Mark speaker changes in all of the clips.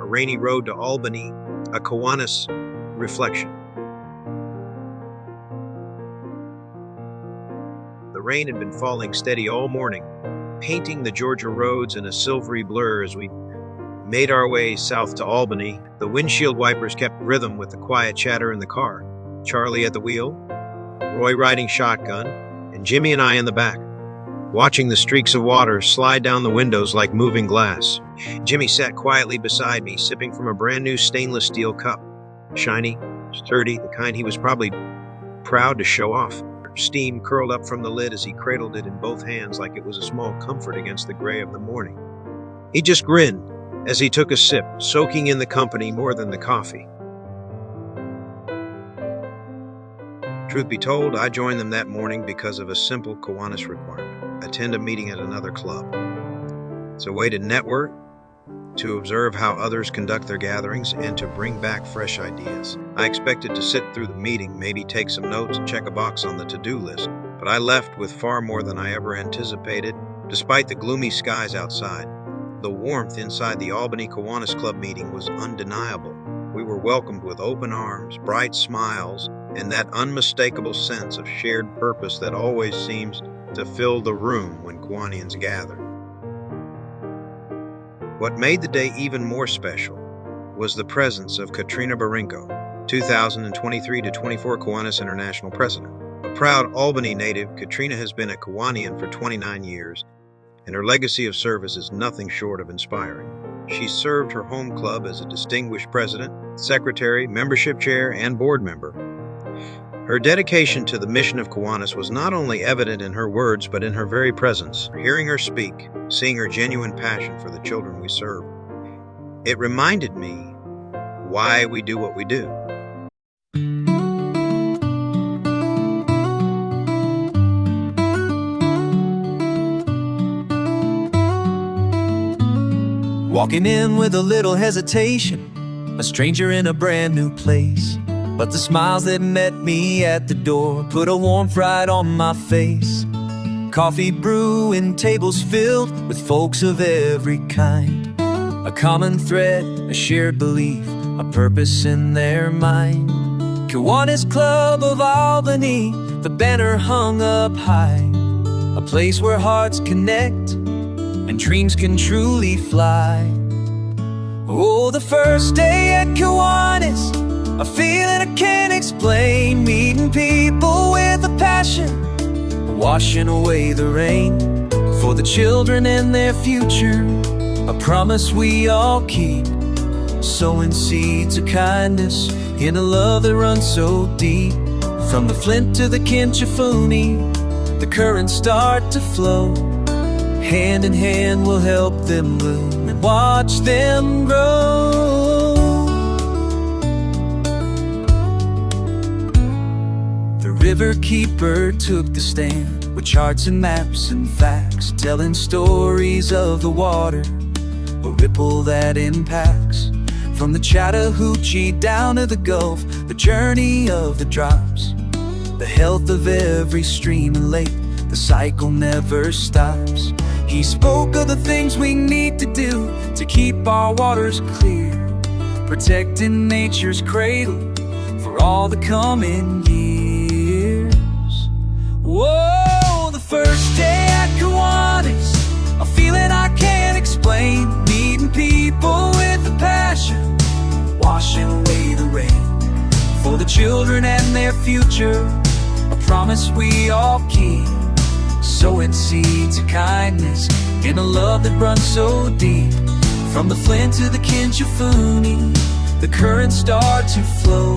Speaker 1: rainy road to Albany, a Kiwanis reflection. The rain had been falling steady all morning, painting the Georgia roads in a silvery blur as we made our way south to Albany. The windshield wipers kept rhythm with the quiet chatter in the car. Charlie at the wheel, Roy riding shotgun, and Jimmy and I in the back, watching the streaks of water slide down the windows like moving glass. Jimmy sat quietly beside me, sipping from a brand new stainless steel cup. Shiny, sturdy, the kind he was probably proud to show off. Steam curled up from the lid as he cradled it in both hands like it was a small comfort against the gray of the morning. He just grinned as he took a sip, soaking in the company more than the coffee. Truth be told, I joined them that morning because of a simple Kiwanis requirement: attend a meeting at another club. It's a way to network, to observe how others conduct their gatherings, and to bring back fresh ideas. I expected to sit through the meeting, maybe take some notes and check a box on the to-do list, but I left with far more than I ever anticipated. Despite the gloomy skies outside, the warmth inside the Albany Kiwanis Club meeting was undeniable. We were welcomed with open arms, bright smiles, and that unmistakable sense of shared purpose that always seems to fill the room when Kiwanians gather. What made the day even more special was the presence of Katrina Barinko, 2023-24 Kiwanis International President. A proud Albany native, Katrina has been a Kiwanian for 29 years, and her legacy of service is nothing short of inspiring. She served her home club as a distinguished president, secretary, membership chair, and board member. Her dedication to the mission of Kiwanis was not only evident in her words, but in her very presence. Hearing her speak, seeing her genuine passion for the children we serve, it reminded me why we do what we do.
Speaker 2: Walking in with a little hesitation, a stranger in a brand new place. But the smiles that met me at the door put a warmth right on my face. Coffee brewing, tables filled with folks of every kind. A common thread, a shared belief, a purpose in their mind. Kiwanis Club of Albany, the banner hung up high. A place where hearts connect and dreams can truly fly. Oh, the first day at Kiwanis, a feeling I can't explain. Meeting people with a passion, washing away the rain. For the children and their future, a promise we all keep. Sowing seeds of kindness in a love that runs so deep. From the Flint to the Kiwanian, the currents start to flow. Hand in hand we'll help them bloom and watch them grow. River keeper took the stand with charts and maps and facts, telling stories of the water, a ripple that impacts. From the Chattahoochee down to the Gulf, the journey of the drops, the health of every stream and lake, the cycle never stops. He spoke of the things we need to do to keep our waters clear, protecting nature's cradle for all the coming years. Whoa, the first day at Kiwanis, a feeling I can't explain. Meeting people with a passion, washing away the rain. For the children and their future, a promise we all keep. Sowing seeds of kindness in a love that runs so deep. From the Flint to the Kiwanian, the currents start to flow.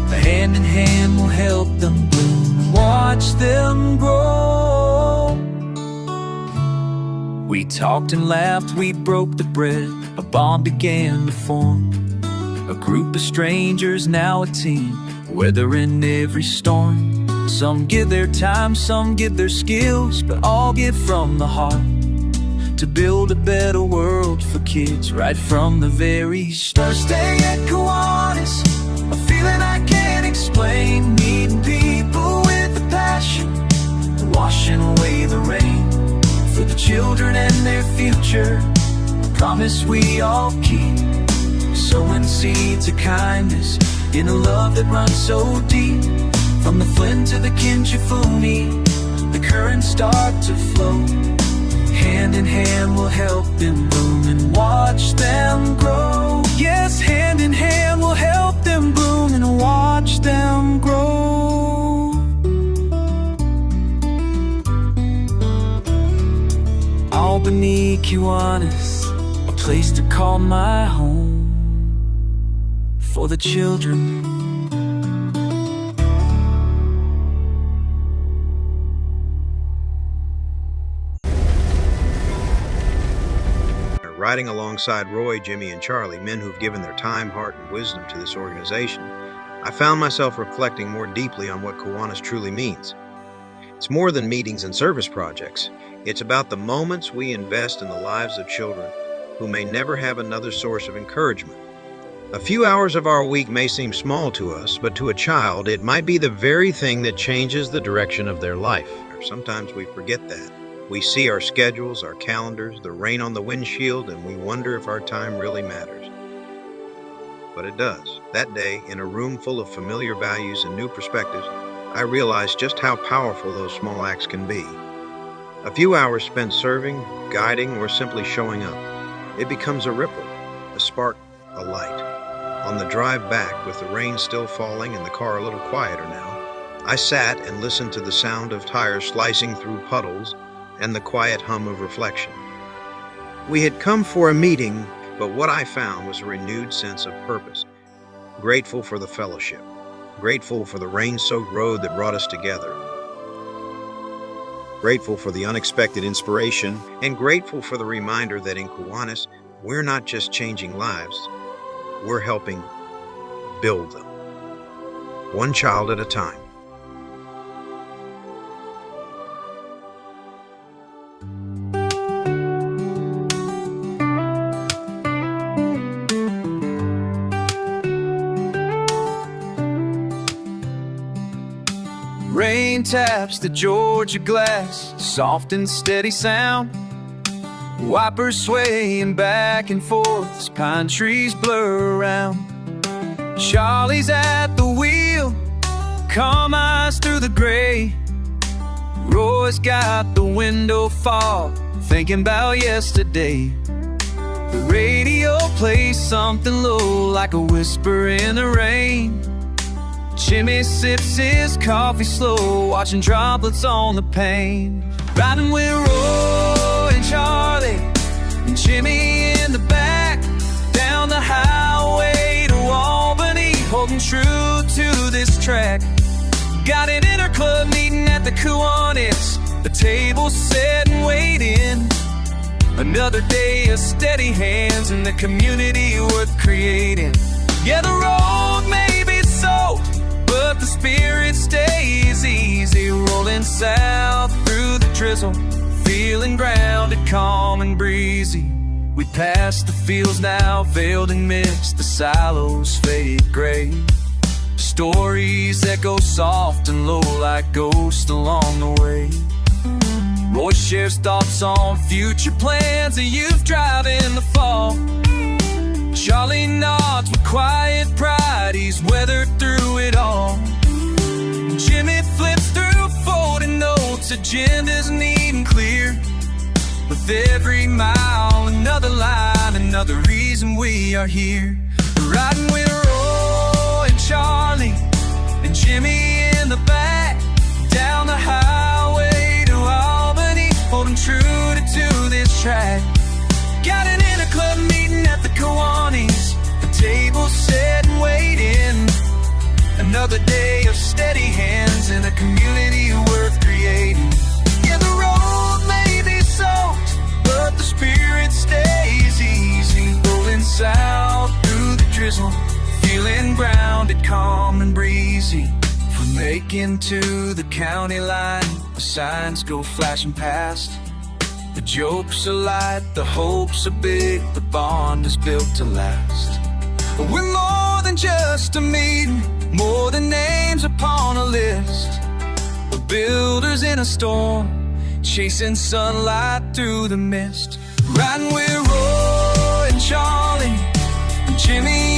Speaker 2: Hand in hand we'll help them bloom, watch them grow. We talked and laughed, we broke the bread, a bond began to form. A group of strangers, now a team, weathering every storm. Some give their time, some give their skills, but all give from the heart to build a better world for kids right from the very start. First day at Kiwanis, a feeling I can't explain. Meeting people with a passion, washing away the rain. For the children and their future, a promise we all keep. sowing seeds of kindness in a love that runs so deep. From the Flint to the Kinjifuni, the currents start to flow. Hand in hand we'll help them bloom and watch them grow. Yes, hand in hand we'll help them bloom and watch them grow. Albany, Kiwanis, a place to call my home for the children.
Speaker 1: Riding alongside Roy, Jimmy, and Charlie, men who've given their time, heart, and wisdom to this organization, I found myself reflecting more deeply on what Kiwanis truly means. It's more than meetings and service projects. It's about the moments we invest in the lives of children who may never have another source of encouragement. A few hours of our week may seem small to us, but to a child, it might be the very thing that changes the direction of their life. Sometimes we forget that. We see our schedules, our calendars, the rain on the windshield, and we wonder if our time really matters. But it does. That day, in a room full of familiar values and new perspectives, I realized just how powerful those small acts can be. A few hours spent serving, guiding, or simply showing up. It becomes a ripple, a spark, a light. On the drive back, with the rain still falling and the car a little quieter now, I sat and listened to the sound of tires slicing through puddles and the quiet hum of reflection. We had come for a meeting, but what I found was a renewed sense of purpose. Grateful for the fellowship, grateful for the rain-soaked road that brought us together, grateful for the unexpected inspiration, and grateful for the reminder that in Kiwanis, we're not just changing lives, we're helping build them, one child at a time.
Speaker 2: Rain taps the Georgia glass, soft and steady sound. Wipers swaying back and forth as pine trees blur around. Charlie's at the wheel, calm eyes through the gray. Roy's got the window fog, thinking about yesterday. The radio plays something low, like a whisper in the rain. Jimmy sips his coffee slow, watching droplets on the pane. Riding with Roy and Charlie and Jimmy in the back, down the highway to Albany, holding true to this track. Got an inter-club meeting at the Kiwanis, the table set and waiting. Another day of steady hands in the community worth creating. Yeah, the road may be soaked, but the spirit stays easy, rolling south through the drizzle, feeling grounded, calm and breezy. We pass the fields now, veiled in mist, the silos fade gray. Stories echo soft and low like ghosts along the way. Roy shares thoughts on future plans, a youth drive in the fall. Charlie nods with quiet pride, he's weathered through it all. Jimmy flips through folding notes, agendas neat and clear. With every mile, another line, another reason we are here. Riding with Roy and Charlie and Jimmy in the back, down the highway to Albany, holding true to this track. Got an inter-club meeting at the Kiwanis, the table set and waiting. Another day of steady hands in a community worth creating. Yeah, the road may be soaked, but the spirit stays easy, rolling south through the drizzle, feeling grounded, calm and breezy. From Macon to the county line, the signs go flashing past. The jokes are light, the hopes are big, the bond is built to last. We're more than just a meeting, more than names upon a list. We're builders in a storm, chasing sunlight through the mist. Riding with Roy and Charlie and Jimmy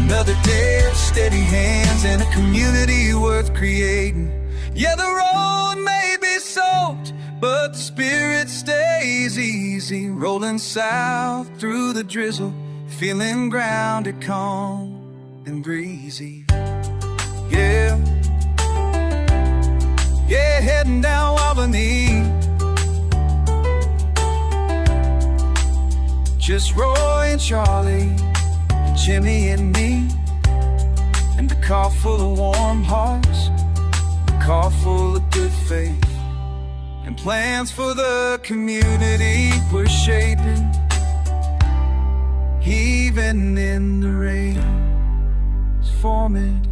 Speaker 2: Another day of steady hands and a community worth creating. Yeah, the road may be soaked, but the spirit stays easy. Rolling south through the drizzle, feeling grounded, calm and breezy. Yeah, yeah, heading down Albany. Just Roy and Charlie, Jimmy and me, and a car full of warm hearts, a car full of good faith, and plans for the community we're shaping, even in the rain. It's forming